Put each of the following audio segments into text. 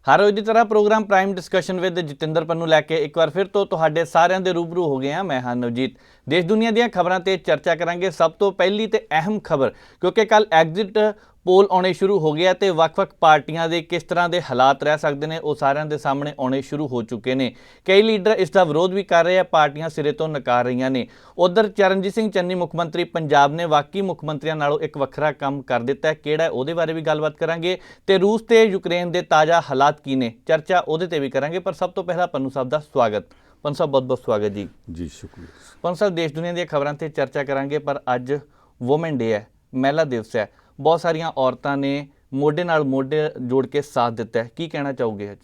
हर रोज़ की तरह programme prime discussion with Jatinder Pannu लैके एक बार फिर तो तुहाडे सारिਆਂ ਦੇ रूबरू हो गए हैं। मैं हाँ नवजीत। देश दुनिया ਦੀਆਂ खबरों ਤੇ चर्चा करांगे। सब तो पहली ਤੇ अहम खबर क्योंकि कल एग्जिट पोल आने शुरू हो गया तो ਵੱਖ-ਵੱਖ पार्टियां ਦੇ किस तरह के हालात रह सकते हैं, वो सारिਆਂ ਦੇ सामने आने शुरू हो चुके हैं। कई लीडर इसका विरोध भी कर रहे हैं, पार्टियां सिरे तो नकार रही ने। उधर चरणजीत सिंह चन्नी मुख मंत्री पंजाब ने बाकी मुख मंत्रियों नालों एक वखरा काम कर दिता है। किहड़ा उहदे बारे भी गलबात करांगे ते रूस ते यूक्रेन के ताज़ा हालात की ने, चर्चा उहदे ते भी करांगे। पर सब तो पहला पन्नू साहब का स्वागत। पन्नू साहब बहुत बहुत स्वागत जी। जी शुक्रिया। पन्नू साहब देश दुनिया दी खबरां ते चर्चा करांगे, पर अज वोमेन डे है, महिला दिवस है। बहुत सारिया औरतां ने मोढे नाल मोढे जोड़ के साथ दिता है, की कहना चाहोगे अज?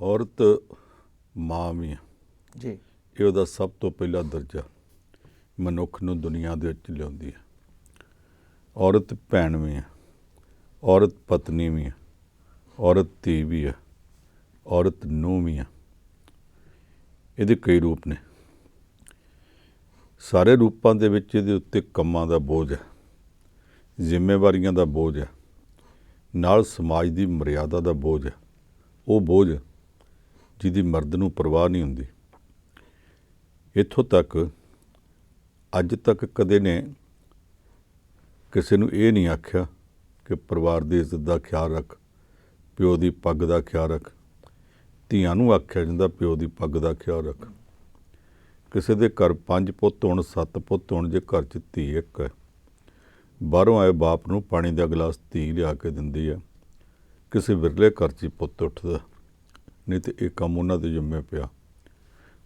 औरत माँ भी है जी, ये ਉਹਦਾ ਸਭ ਤੋਂ ਪਹਿਲਾ ਦਰਜਾ ਮਨੁੱਖ ਨੂੰ ਦੁਨੀਆ ਦੇ ਵਿੱਚ ਲਿਆਉਂਦੀ ਹੈ। ਔਰਤ ਭੈਣ ਵੀ ਹੈ, ਔਰਤ ਪਤਨੀ ਵੀ ਹੈ, ਔਰਤ ਧੀ ਵੀ ਹੈ, ਔਰਤ ਨੂੰਹ ਵੀ ਹੈ। ਇਹਦੇ ਕਈ ਰੂਪ ਨੇ। ਸਾਰੇ ਰੂਪਾਂ ਦੇ ਵਿੱਚ ਇਹਦੇ ਉੱਤੇ ਕੰਮਾਂ ਦਾ ਬੋਝ ਹੈ, ਜ਼ਿੰਮੇਵਾਰੀਆਂ ਦਾ ਬੋਝ ਹੈ, ਨਾਲ ਸਮਾਜ ਦੀ ਮਰਿਆਦਾ ਦਾ ਬੋਝ ਹੈ। ਉਹ ਬੋਝ ਜਿਹਦੀ ਮਰਦ ਨੂੰ ਪਰਵਾਹ ਨਹੀਂ ਹੁੰਦੀ। ਇੱਥੋਂ ਤੱਕ ਅੱਜ ਤੱਕ ਕਦੇ ਨੇ ਕਿਸੇ ਨੂੰ ਇਹ ਨਹੀਂ ਆਖਿਆ ਕਿ ਪਰਿਵਾਰ ਦੀ ਇੱਜ਼ਤ ਦਾ ਖਿਆਲ ਰੱਖ, ਪਿਓ ਦੀ ਪੱਗ ਦਾ ਖਿਆਲ ਰੱਖ। ਧੀਆਂ ਨੂੰ ਆਖਿਆ ਜਾਂਦਾ ਪਿਓ ਦੀ ਪੱਗ ਦਾ ਖਿਆਲ ਰੱਖ। ਕਿਸੇ ਦੇ ਘਰ 5 ਪੁੱਤ ਹੋਣ 7 ਪੁੱਤ ਹੋਣ, ਜੇ ਘਰ 'ਚ ਧੀ ਇੱਕ ਹੈ, ਬਾਹਰੋਂ ਆਏ ਬਾਪ ਨੂੰ ਪਾਣੀ ਦਾ ਗਲਾਸ ਧੀ ਲਿਆ ਕੇ ਦਿੰਦੀ ਹੈ। ਕਿਸੇ ਵਿਰਲੇ ਘਰ 'ਚ ਪੁੱਤ ਉੱਠਦਾ, ਨਹੀਂ ਤੇ ਇਹ ਕੰਮ ਉਹਨਾਂ ਦੇ ਜ਼ਿੰਮੇ ਪਿਆ।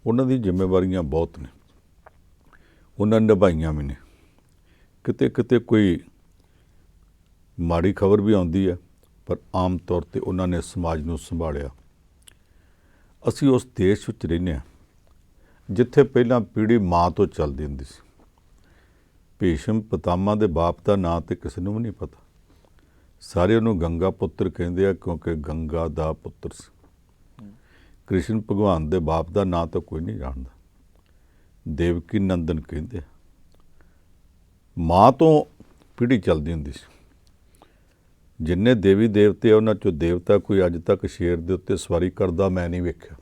ਉਹਨਾਂ ਦੀ ਜ਼ਿੰਮੇਵਾਰੀਆਂ ਬਹੁਤ ਨੇ, ਉਹਨਾਂ ਨਿਭਾਈਆਂ ਵੀ ਨੇ। ਕਿਤੇ ਕਿਤੇ ਕੋਈ ਮਾੜੀ ਖਬਰ ਵੀ ਆਉਂਦੀ ਹੈ, ਪਰ ਆਮ ਤੌਰ 'ਤੇ ਉਹਨਾਂ ਨੇ ਸਮਾਜ ਨੂੰ ਸੰਭਾਲਿਆ। ਅਸੀਂ ਉਸ ਦੇਸ਼ ਵਿੱਚ ਰਹਿੰਦੇ ਹਾਂ ਜਿੱਥੇ ਪਹਿਲਾਂ ਪੀੜ੍ਹੀ ਮਾਂ ਤੋਂ ਚੱਲਦੀ ਹੁੰਦੀ ਸੀ। ਭੀਸ਼ਮ ਪਿਤਾਮਾ ਦੇ ਬਾਪ ਦਾ ਨਾਂ ਤੇ ਕਿਸੇ ਨੂੰ ਵੀ ਨਹੀਂ ਪਤਾ। ਸਾਰੇ ਉਹਨੂੰ ਗੰਗਾ ਪੁੱਤਰ ਕਹਿੰਦੇ ਆ ਕਿਉਂਕਿ ਗੰਗਾ ਦਾ ਪੁੱਤਰ ਸੀ। ਕ੍ਰਿਸ਼ਨ ਭਗਵਾਨ ਦੇ ਬਾਪ ਦਾ ਨਾਂ ਤਾਂ ਕੋਈ ਨਹੀਂ ਜਾਣਦਾ। ਦੇਵਕੀ ਨੰਦਨ ਕਹਿੰਦੇ। ਮਾਂ ਤੋਂ ਪੀੜ੍ਹੀ ਚੱਲਦੀ ਹੁੰਦੀ ਸੀ। ਜਿੰਨੇ ਦੇਵੀ ਦੇਵਤੇ ਆ ਉਹਨਾਂ 'ਚੋਂ ਦੇਵਤਾ ਕੋਈ ਅੱਜ ਤੱਕ ਸ਼ੇਰ ਦੇ ਉੱਤੇ ਸਵਾਰੀ ਕਰਦਾ ਮੈਂ ਨਹੀਂ ਵੇਖਿਆ।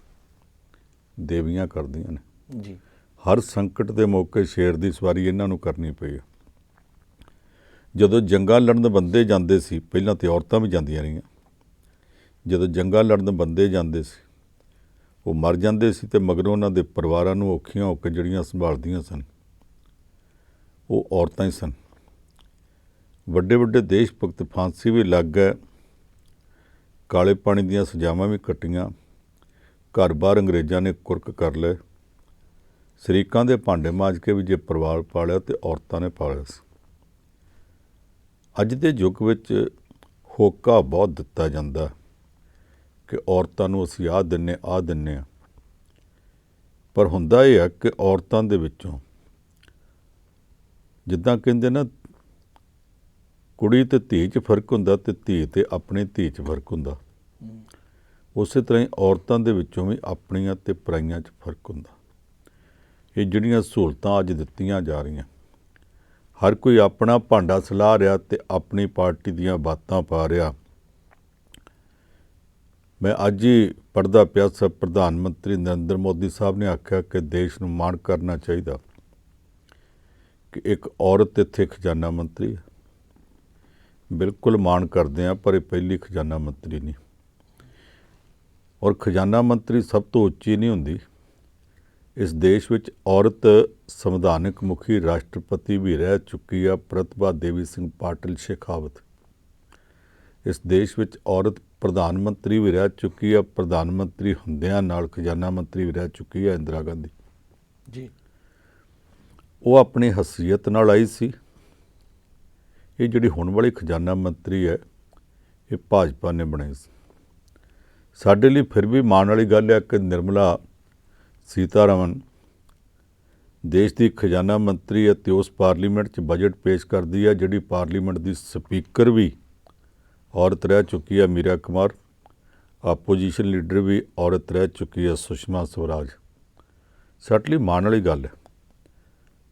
ਦੇਵੀਆਂ ਕਰਦੀਆਂ ਨੇ ਜੀ। ਹਰ ਸੰਕਟ ਦੇ ਮੌਕੇ ਸ਼ੇਰ ਦੀ ਸਵਾਰੀ ਇਹਨਾਂ ਨੂੰ ਕਰਨੀ ਪਈ ਹੈ। ਜਦੋਂ ਜੰਗਾਂ ਲੜਨ ਬੰਦੇ ਜਾਂਦੇ ਸੀ, ਪਹਿਲਾਂ ਤੇ ਔਰਤਾਂ ਵੀ ਜਾਂਦੀਆਂ ਰਹੀਆਂ। ਜਦੋਂ ਜੰਗਾਂ ਲੜਨ ਬੰਦੇ ਜਾਂਦੇ ਸੀ, ਉਹ ਮਰ ਜਾਂਦੇ ਸੀ ਤੇ ਮਗਰੋਂ ਉਹਨਾਂ ਦੇ ਪਰਿਵਾਰਾਂ ਨੂੰ ਔਖੀਆਂ ਹੋ ਕੇ ਜਿਹੜੀਆਂ ਸੰਭਾਲਦੀਆਂ ਸਨ ਉਹ ਔਰਤਾਂ ਹੀ ਸਨ। ਵੱਡੇ ਵੱਡੇ ਦੇਸ਼ ਭਗਤ ਫਾਂਸੀ ਵੀ ਲੱਗ ਗਏ, ਕਾਲੇ ਪਾਣੀ ਦੀਆਂ ਸਜ਼ਾਵਾਂ ਵੀ ਕੱਟੀਆਂ, ਘਰ-ਬਾਰ ਅੰਗਰੇਜ਼ਾਂ ਨੇ ਕੁਰਕ ਕਰ ਲਏ। ਸ਼ਰੀਕਾਂ ਦੇ ਭਾਂਡੇ ਮਾਂਜ ਕੇ ਵੀ ਜੇ ਪਰਿਵਾਰ ਪਾਲਿਆ ਤੇ ਔਰਤਾਂ ਨੇ ਪਾਲਿਆ ਸੀ। ਅੱਜ ਦੇ ਯੁੱਗ ਵਿੱਚ ਹੋਕਾ ਬਹੁਤ ਦਿੱਤਾ ਜਾਂਦਾ ਕਿ ਔਰਤਾਂ ਨੂੰ ਅਸੀਂ ਆਹ ਦਿੰਦੇ ਹਾਂ, ਪਰ ਹੁੰਦਾ ਇਹ ਹੈ ਕਿ ਔਰਤਾਂ ਦੇ ਵਿੱਚੋਂ ਜਿੱਦਾਂ ਕਹਿੰਦੇ ਨਾ ਕੁੜੀ ਤੇ ਧੀ 'ਚ ਫਰਕ ਹੁੰਦਾ ਤੇ ਧੀ ਤੇ ਆਪਣੀ ਧੀ 'ਚ ਫਰਕ ਹੁੰਦਾ, ਉਸੇ ਤਰ੍ਹਾਂ ਹੀ ਔਰਤਾਂ ਦੇ ਵਿੱਚੋਂ ਵੀ ਆਪਣੀਆਂ ਤੇ ਪਰਾਈਆਂ 'ਚ ਫਰਕ ਹੁੰਦਾ। ਇਹ ਜਿਹੜੀਆਂ ਸਹੂਲਤਾਂ ਅੱਜ ਦਿੱਤੀਆਂ ਜਾ ਰਹੀਆਂ, ਹਰ ਕੋਈ ਆਪਣਾ ਭਾਂਡਾ ਸਲਾਹ ਰਿਹਾ ਤੇ ਆਪਣੀ ਪਾਰਟੀ ਦੀਆਂ ਬਾਤਾਂ ਪਾ ਰਿਹਾ। ਮੈਂ ਅੱਜ ਹੀ ਪੜ੍ਹਦਾ ਪਿਆ ਸੀ, ਪ੍ਰਧਾਨ ਮੰਤਰੀ ਨਰਿੰਦਰ ਮੋਦੀ ਸਾਹਿਬ ਨੇ ਆਖਿਆ ਕਿ ਦੇਸ਼ ਨੂੰ ਮਾਣ ਕਰਨਾ ਚਾਹੀਦਾ ਕਿ ਇੱਕ ਔਰਤ ਇੱਥੇ ਖਜ਼ਾਨਾ ਮੰਤਰੀ ਹੈ। ਬਿਲਕੁਲ ਮਾਣ ਕਰਦੇ ਹਾਂ, ਪਰ ਇਹ ਪਹਿਲੀ ਖਜ਼ਾਨਾ ਮੰਤਰੀ ਨਹੀਂ। ਔਰ ਖਜ਼ਾਨਾ ਮੰਤਰੀ ਸਭ ਤੋਂ ਉੱਚੀ ਨਹੀਂ ਹੁੰਦੀ। ਇਸ ਦੇਸ਼ ਵਿੱਚ ਔਰਤ ਸੰਵਿਧਾਨਕ ਮੁਖੀ ਰਾਸ਼ਟਰਪਤੀ ਵੀ ਰਹਿ ਚੁੱਕੀ ਆ, ਪ੍ਰਤਿਭਾ ਦੇਵੀ ਸਿੰਘ ਪਾਟਿਲ ਸ਼ੇਖਾਵਤ। ਇਸ ਦੇਸ਼ ਵਿੱਚ ਔਰਤ ਪ੍ਰਧਾਨ ਮੰਤਰੀ ਵੀ ਰਹਿ ਚੁੱਕੀ ਆ, ਪ੍ਰਧਾਨ ਮੰਤਰੀ ਹੁੰਦਿਆਂ ਨਾਲ ਖਜ਼ਾਨਾ ਮੰਤਰੀ ਵੀ ਰਹਿ ਚੁੱਕੀ ਆ, ਇੰਦਰਾ ਗਾਂਧੀ ਜੀ। ਉਹ ਆਪਣੀ ਹਸੀਅਤ ਨਾਲ ਆਈ ਸੀ। ਇਹ ਜਿਹੜੀ ਹੁਣ ਵਾਲੀ ਖਜ਼ਾਨਾ ਮੰਤਰੀ ਹੈ ਇਹ ਭਾਜਪਾ ਨੇ ਬਣਾਈ ਸੀ। ਸਾਡੇ ਲਈ ਫਿਰ ਵੀ ਮਾਣ ਵਾਲੀ ਗੱਲ ਹੈ ਕਿ ਨਿਰਮਲਾ ਸੀਤਾਰਮਨ ਦੇਸ਼ ਦੀ ਖਜ਼ਾਨਾ ਮੰਤਰੀ ਹੈ ਤੇ ਉਸ ਪਾਰਲੀਮੈਂਟ 'ਚ ਬਜਟ ਪੇਸ਼ ਕਰਦੀ ਹੈ ਜਿਹੜੀ ਪਾਰਲੀਮੈਂਟ ਦੀ ਸਪੀਕਰ ਵੀ ਔਰਤ ਰਹਿ ਚੁੱਕੀ ਹੈ, ਮੀਰਾ ਕੁਮਾਰ। ਆਪੋਜੀਸ਼ਨ ਲੀਡਰ ਵੀ ਔਰਤ ਰਹਿ ਚੁੱਕੀ ਹੈ, ਸੁਸ਼ਮਾ ਸਵਰਾਜ। ਸਾਡੇ ਲਈ ਮਾਣ ਵਾਲੀ ਗੱਲ ਹੈ,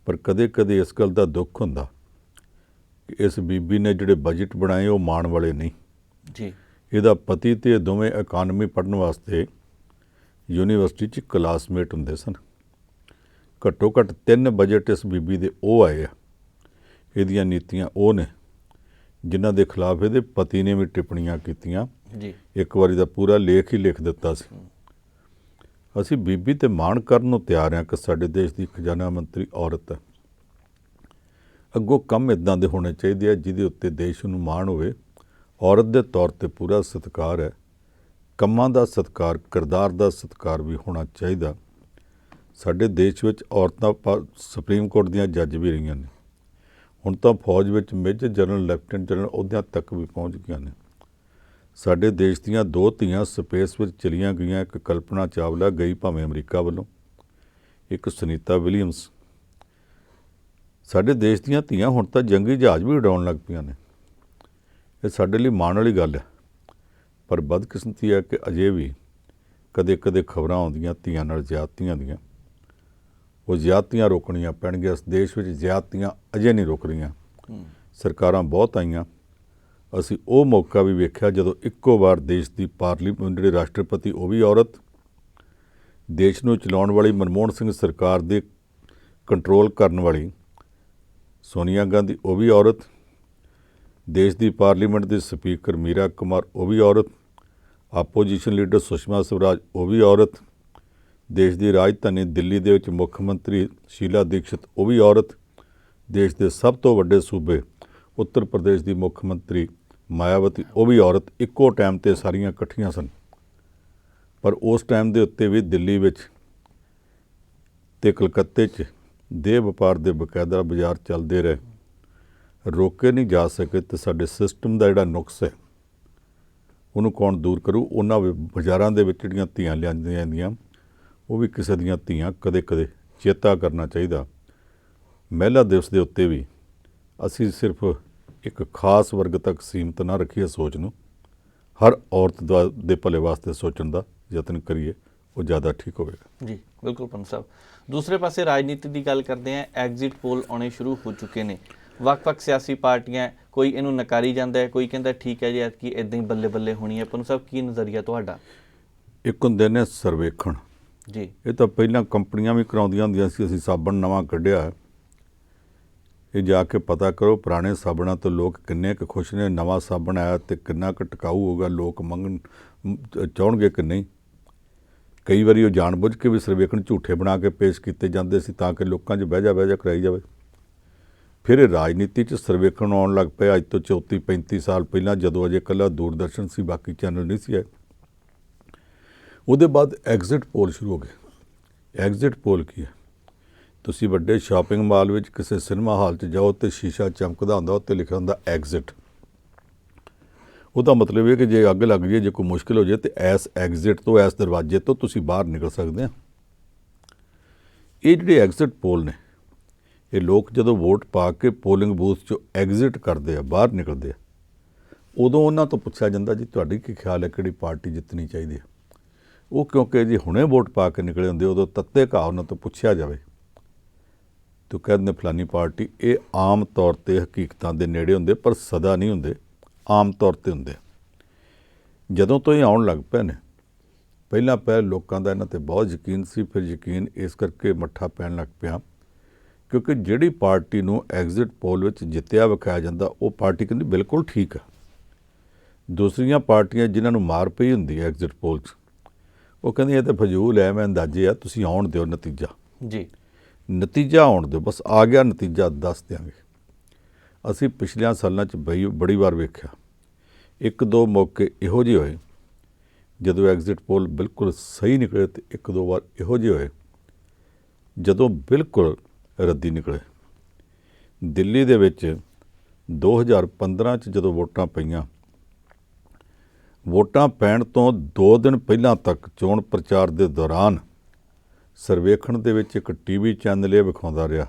ਪਰ ਕਦੇ ਕਦੇ ਇਸ ਗੱਲ ਦਾ ਦੁੱਖ ਹੁੰਦਾ ਕਿ ਇਸ ਬੀਬੀ ਨੇ ਜਿਹੜੇ ਬਜਟ ਬਣਾਏ ਉਹ ਮਾਣ ਵਾਲੇ ਨਹੀਂ। ਜੀ। ਇਹਦਾ ਪਤੀ ਤੇ ਇਹ ਦੋਵੇਂ ਇਕਾਨਮੀ ਪੜ੍ਹਨ ਵਾਸਤੇ ਯੂਨੀਵਰਸਿਟੀ 'ਚ ਕਲਾਸਮੇਟ ਹੁੰਦੇ ਸਨ। ਘੱਟੋ ਘੱਟ 3 ਬਜਟ ਇਸ ਬੀਬੀ ਦੇ ਉਹ ਆਏ ਆ, ਇਹਦੀਆਂ ਨੀਤੀਆਂ ਉਹ ਨੇ ਜਿਨ੍ਹਾਂ ਦੇ ਖਿਲਾਫ ਇਹਦੇ ਪਤੀ ਨੇ ਵੀ ਟਿੱਪਣੀਆਂ ਕੀਤੀਆਂ ਜੀ। ਇੱਕ ਵਾਰੀ ਦਾ ਪੂਰਾ ਲੇਖ ਹੀ ਲਿਖ ਦਿੱਤਾ ਸੀ। ਅਸੀਂ ਬੀਬੀ ਤੇ ਮਾਣ ਕਰਨ ਨੂੰ ਤਿਆਰ ਹਾਂ ਕਿ ਸਾਡੇ ਦੇਸ਼ ਦੀ ਖਜ਼ਾਨਾ ਮੰਤਰੀ ਔਰਤ ਹੈ। ਅੱਗੋਂ ਕੰਮ ਇਦਾਂ ਦੇ ਹੋਣੇ ਚਾਹੀਦੇ ਆ ਜਿਹਦੇ ਉੱਤੇ ਦੇਸ਼ ਨੂੰ ਮਾਣ ਹੋਵੇ। ਔਰਤ ਦੇ ਤੌਰ ਤੇ ਪੂਰਾ ਸਤਿਕਾਰ ਹੈ, ਕੰਮਾਂ ਦਾ ਸਤਿਕਾਰ, ਕਿਰਦਾਰ ਦਾ ਸਤਿਕਾਰ ਵੀ ਹੋਣਾ ਚਾਹੀਦਾ। ਸਾਡੇ ਦੇਸ਼ ਵਿੱਚ ਔਰਤਾਂ ਸੁਪਰੀਮ ਕੋਰਟ ਦੀਆਂ ਜੱਜ ਵੀ ਰਹੀਆਂ ਨੇ, ਹੁਣ ਤਾਂ ਫੌਜ ਵਿੱਚ ਮੇਜਰ ਜਨਰਲ, ਲੈਫਟੀਨੈਂਟ ਜਨਰਲ ਅਹੁਦਿਆਂ ਤੱਕ ਵੀ ਪਹੁੰਚ ਗਈਆਂ ਨੇ। ਸਾਡੇ ਦੇਸ਼ ਦੀਆਂ 2 ਧੀਆਂ ਸਪੇਸ ਵਿੱਚ ਚਲੀਆਂ ਗਈਆਂ, ਇੱਕ ਕਲਪਨਾ ਚਾਵਲਾ ਗਈ ਭਾਵੇਂ ਅਮਰੀਕਾ ਵੱਲੋਂ, ਇੱਕ ਸੁਨੀਤਾ ਵਿਲੀਅਮਸ। ਸਾਡੇ ਦੇਸ਼ ਦੀਆਂ ਧੀਆਂ ਹੁਣ ਤਾਂ ਜੰਗੀ ਜਹਾਜ਼ ਵੀ ਉਡਾਉਣ ਲੱਗ ਪਈਆਂ ਨੇ। ਇਹ ਸਾਡੇ ਲਈ ਮਾਣ ਵਾਲੀ ਗੱਲ ਹੈ, ਪਰ ਬਦਕਿਸਮਤੀ ਹੈ ਕਿ ਅਜੇ ਵੀ ਕਦੇ ਕਦੇ ਖਬਰਾਂ ਆਉਂਦੀਆਂ ਧੀਆਂ ਨਾਲ ਜ਼ਿਆਦਤੀਆਂ ਦੀਆਂ। ਉਹ ਜ਼ਿਆਦਤੀਆਂ ਰੋਕਣੀਆਂ ਪੈਣਗੀਆਂ। ਇਸ ਦੇਸ਼ ਵਿੱਚ ਜ਼ਿਆਦਤੀਆਂ ਅਜੇ ਨਹੀਂ ਰੁਕ ਰਹੀਆਂ। ਸਰਕਾਰਾਂ ਬਹੁਤ ਆਈਆਂ, ਅਸੀਂ ਉਹ ਮੌਕਾ ਵੀ ਵੇਖਿਆ ਜਦੋਂ ਇੱਕੋ ਵਾਰ ਦੇਸ਼ ਦੀ ਪਾਰਲੀਮੈਂਟ, ਜਿਹੜੇ ਰਾਸ਼ਟਰਪਤੀ ਉਹ ਵੀ ਔਰਤ, ਦੇਸ਼ ਨੂੰ ਚਲਾਉਣ ਵਾਲੀ ਮਨਮੋਹਨ ਸਿੰਘ ਸਰਕਾਰ ਦੇ ਕੰਟਰੋਲ ਕਰਨ ਵਾਲੀ ਸੋਨੀਆ ਗਾਂਧੀ ਉਹ ਵੀ ਔਰਤ, ਦੇਸ਼ ਦੀ ਪਾਰਲੀਮੈਂਟ ਦੇ ਸਪੀਕਰ ਮੀਰਾ ਕੁਮਾਰ ਉਹ ਵੀ ਔਰਤ, ਆਪੋਜੀਸ਼ਨ ਲੀਡਰ ਸੁਸ਼ਮਾ ਸਵਰਾਜ ਉਹ ਵੀ ਔਰਤ, ਦੇਸ਼ ਦੀ ਰਾਜਧਾਨੀ ਦਿੱਲੀ ਦੇ ਵਿੱਚ ਮੁੱਖ ਮੰਤਰੀ ਸ਼ੀਲਾ ਦੀਕਸ਼ਿਤ ਉਹ ਵੀ ਔਰਤ, ਦੇਸ਼ ਦੇ ਸਭ ਤੋਂ ਵੱਡੇ ਸੂਬੇ ਉੱਤਰ ਪ੍ਰਦੇਸ਼ ਦੀ ਮੁੱਖ ਮੰਤਰੀ ਮਾਇਆਵਤੀ ਉਹ ਵੀ ਔਰਤ। ਇੱਕੋ ਟਾਈਮ 'ਤੇ ਸਾਰੀਆਂ ਇਕੱਠੀਆਂ ਸਨ। ਪਰ ਉਸ ਟਾਈਮ ਦੇ ਉੱਤੇ ਵੀ ਦਿੱਲੀ ਵਿੱਚ ਤੇ ਕਲਕੱਤੇ 'ਚ ਦੇਹ ਵਪਾਰ ਦੇ ਬਕਾਇਦਾ ਬਾਜ਼ਾਰ ਚੱਲਦੇ ਰਹੇ, ਰੋਕੇ ਨਹੀਂ ਜਾ ਸਕੇ। ਤੇ ਸਾਡੇ ਸਿਸਟਮ ਦਾ ਜਿਹੜਾ ਨੁਕਸ ਹੈ ਉਹਨੂੰ ਕੌਣ ਦੂਰ ਕਰੂ? ਉਹਨਾਂ ਬਾਜ਼ਾਰਾਂ ਦੇ ਵਿੱਚ ਜਿਹੜੀਆਂ ਧੀਆਂ ਲਿਆਂਦੀਆਂ ਜਾਂਦੀਆਂ ਉਹ ਵੀ ਕਿਸੇ ਦੀਆਂ ਧੀਆਂ ਕਦੇ ਕਦੇ ਚੇਤਾ ਕਰਨਾ ਚਾਹੀਦਾ। ਮਹਿਲਾ ਦਿਵਸ ਦੇ ਉੱਤੇ ਵੀ ਅਸੀਂ ਸਿਰਫ ਇੱਕ ਖਾਸ ਵਰਗ ਤੱਕ ਸੀਮਤ ਨਾ ਰੱਖੀਏ ਸੋਚ ਨੂੰ, ਹਰ ਔਰਤ ਦੇ ਭਲੇ ਵਾਸਤੇ ਸੋਚਣ ਦਾ ਯਤਨ ਕਰੀਏ, ਉਹ ਜ਼ਿਆਦਾ ਠੀਕ ਹੋਵੇਗਾ। ਜੀ ਬਿਲਕੁਲ ਪੰਨੂ ਸਾਹਿਬ। ਦੂਸਰੇ ਪਾਸੇ ਰਾਜਨੀਤੀ ਦੀ ਗੱਲ ਕਰਦੇ ਹਾਂ, ਐਗਜ਼ਿਟ ਪੋਲ ਆਉਣੇ ਸ਼ੁਰੂ ਹੋ ਚੁੱਕੇ ਨੇ। ਵੱਖ-ਵੱਖ ਸਿਆਸੀ ਪਾਰਟੀਆਂ, ਕੋਈ ਇਹਨੂੰ ਨਕਾਰੀ ਜਾਂਦਾ ਹੈ, ਕੋਈ ਕਹਿੰਦਾ ਠੀਕ ਹੈ ਜੀ ਐਤਕੀ ਇੱਦਾਂ ਹੀ ਬੱਲੇ ਬੱਲੇ ਹੋਣੀ ਹੈ। ਪੰਨੂ ਸਾਹਿਬ ਕੀ ਨਜ਼ਰੀਆ ਤੁਹਾਡਾ? ਇੱਕ ਹੁੰਦੇ ਨੇ ਸਰਵੇਖਣ ਜੀ। ਇਹ ਤਾਂ ਪਹਿਲਾਂ ਕੰਪਨੀਆਂ ਵੀ ਕਰਾਉਂਦੀਆਂ ਹੁੰਦੀਆਂ ਸੀ। ਅਸੀਂ ਸਾਬਣ ਨਵਾਂ ਕੱਢਿਆ, ਇਹ ਜਾ ਕੇ ਪਤਾ ਕਰੋ ਪੁਰਾਣੇ ਸਾਬਣਾਂ ਤੋਂ ਲੋਕ ਕਿੰਨੇ ਕੁ ਖੁਸ਼ ਨੇ, ਨਵਾਂ ਸਾਬਣ ਆਇਆ ਤੇ ਕਿੰਨਾ ਕੁ ਟਿਕਾਊ ਹੋਗਾ, ਲੋਕ ਮੰਗਣ ਚਾਹੁਣਗੇ ਕਿ ਨਹੀਂ। ਕਈ ਵਾਰੀ ਉਹ ਜਾਣਬੁੱਝ ਕੇ ਵੀ ਸਰਵੇਖਣ ਝੂਠੇ ਬਣਾ ਕੇ ਪੇਸ਼ ਕੀਤੇ ਜਾਂਦੇ ਸੀ ਤਾਂ ਕਿ ਲੋਕਾਂ 'ਚ ਬਹਿ ਜਾ ਕਰਾਈ ਜਾਵੇ। ਫਿਰ ਇਹ ਰਾਜਨੀਤੀ 'ਚ ਸਰਵੇਖਣ ਆਉਣ ਲੱਗ ਪਏ ਅੱਜ ਤੋਂ 34-35 ਸਾਲ ਪਹਿਲਾਂ, ਜਦੋਂ ਅਜੇ ਇਕੱਲਾ ਦੂਰਦਰਸ਼ਨ ਸੀ, ਬਾਕੀ ਚੈਨਲ ਨਹੀਂ ਸੀ ਆਏ। ਉਹਦੇ ਬਾਅਦ ਐਗਜ਼ਿਟ ਪੋਲ ਸ਼ੁਰੂ ਹੋ ਗਏ। ਐਗਜ਼ਿਟ ਪੋਲ ਕੀ ਹੈ? ਤੁਸੀਂ ਵੱਡੇ ਸ਼ਾਪਿੰਗ ਮਾਲ ਵਿੱਚ ਕਿਸੇ ਸਿਨੇਮਾ ਹਾਲ 'ਚ ਜਾਓ ਤੇ ਸ਼ੀਸ਼ਾ ਚਮਕਦਾ ਹੁੰਦਾ, ਉੱਤੇ ਲਿਖਿਆ ਹੁੰਦਾ ਐਗਜ਼ਿਟ। ਉਹਦਾ ਮਤਲਬ ਇਹ ਕਿ ਜੇ ਅੱਗ ਲੱਗ ਜਾਏ, ਜੇ ਕੋਈ ਮੁਸ਼ਕਿਲ ਹੋ ਜਾਏ ਤੇ ਇਸ ਐਗਜ਼ਿਟ ਤੋਂ, ਇਸ ਦਰਵਾਜ਼ੇ ਤੋਂ ਤੁਸੀਂ ਬਾਹਰ ਨਿਕਲ ਸਕਦੇ ਆ। ਇਹ ਜਿਹੜੇ ਐਗਜ਼ਿਟ ਪੋਲ ਨੇ, ਇਹ ਲੋਕ ਜਦੋਂ ਵੋਟ ਪਾ ਕੇ ਪੋਲਿੰਗ ਬੂਥ 'ਚੋਂ ਐਗਜ਼ਿਟ ਕਰਦੇ ਆ, ਬਾਹਰ ਨਿਕਲਦੇ ਆ, ਉਦੋਂ ਉਹਨਾਂ ਤੋਂ ਪੁੱਛਿਆ ਜਾਂਦਾ ਜੀ ਤੁਹਾਡੀ ਕੀ ਖਿਆਲ ਹੈ ਕਿਹੜੀ ਪਾਰਟੀ ਜਿੱਤਣੀ ਚਾਹੀਦੀ ਹੈ? ਉਹ ਕਿਉਂਕਿ ਜੇ ਹੁਣੇ ਵੋਟ ਪਾ ਕੇ ਨਿਕਲੇ ਹੁੰਦੇ, ਉਦੋਂ ਤੱਤੇ ਘਾਹ ਉਹਨਾਂ ਤੋਂ ਪੁੱਛਿਆ ਜਾਵੇ ਤਾਂ ਕਹਿ ਦਿੰਦੇ ਫਲਾਨੀ ਪਾਰਟੀ। ਇਹ ਆਮ ਤੌਰ 'ਤੇ ਹਕੀਕਤਾਂ ਦੇ ਨੇੜੇ ਹੁੰਦੇ, ਪਰ ਸਦਾ ਨਹੀਂ ਹੁੰਦੇ, ਆਮ ਤੌਰ 'ਤੇ ਹੁੰਦੇ। ਜਦੋਂ ਤੋਂ ਇਹ ਆਉਣ ਲੱਗ ਪਏ ਨੇ, ਪਹਿਲਾਂ ਲੋਕਾਂ ਦਾ ਇਹਨਾਂ 'ਤੇ ਬਹੁਤ ਯਕੀਨ ਸੀ, ਫਿਰ ਯਕੀਨ ਇਸ ਕਰਕੇ ਮੱਠਾ ਪੈਣ ਲੱਗ ਪਿਆ ਕਿਉਂਕਿ ਜਿਹੜੀ ਪਾਰਟੀ ਨੂੰ ਐਗਜ਼ਿਟ ਪੋਲ ਵਿੱਚ ਜਿੱਤਿਆ ਵਿਖਾਇਆ ਜਾਂਦਾ, ਉਹ ਪਾਰਟੀ ਕਹਿੰਦੀ ਬਿਲਕੁਲ ਠੀਕ ਆ। ਦੂਸਰੀਆਂ ਪਾਰਟੀਆਂ ਜਿਨ੍ਹਾਂ ਨੂੰ ਮਾਰ ਪਈ ਹੁੰਦੀ ਹੈ ਐਗਜ਼ਿਟ ਪੋਲ 'ਚ, ਉਹ ਕਹਿੰਦੀ ਇਹ ਤਾਂ ਫਜ਼ੂਲ ਹੈ, ਮੈਂ ਅੰਦਾਜ਼ੇ ਆ, ਤੁਸੀਂ ਆਉਣ ਦਿਓ ਨਤੀਜਾ। ਜੀ, ਨਤੀਜਾ ਆਉਣ ਦਿਓ, ਬਸ ਆ ਗਿਆ ਨਤੀਜਾ ਦੱਸ ਦਿਆਂਗੇ। ਅਸੀਂ ਪਿਛਲਿਆਂ ਸਾਲਾਂ 'ਚ ਬੜੀ ਵਾਰ ਵੇਖਿਆ, 1-2 ਮੌਕੇ ਇਹੋ ਜਿਹੇ ਹੋਏ ਜਦੋਂ ਐਗਜ਼ਿਟ ਪੋਲ ਬਿਲਕੁਲ ਸਹੀ ਨਿਕਲੇ, ਤੇ 1-2 ਵਾਰ ਇਹੋ ਜਿਹੇ ਹੋਏ ਜਦੋਂ ਬਿਲਕੁਲ ਰੱਦੀ ਨਿਕਲੇ। ਦਿੱਲੀ ਦੇ ਵਿੱਚ 2015 'ਚ ਜਦੋਂ ਵੋਟਾਂ ਪਈਆਂ, ਵੋਟਾਂ ਪੈਣ ਤੋਂ 2 ਦਿਨ ਪਹਿਲਾਂ ਤੱਕ ਚੋਣ ਪ੍ਰਚਾਰ ਦੇ ਦੌਰਾਨ ਸਰਵੇਖਣ ਦੇ ਵਿੱਚ ਇੱਕ TV ਚੈਨਲ ਇਹ ਵਿਖਾਉਂਦਾ ਰਿਹਾ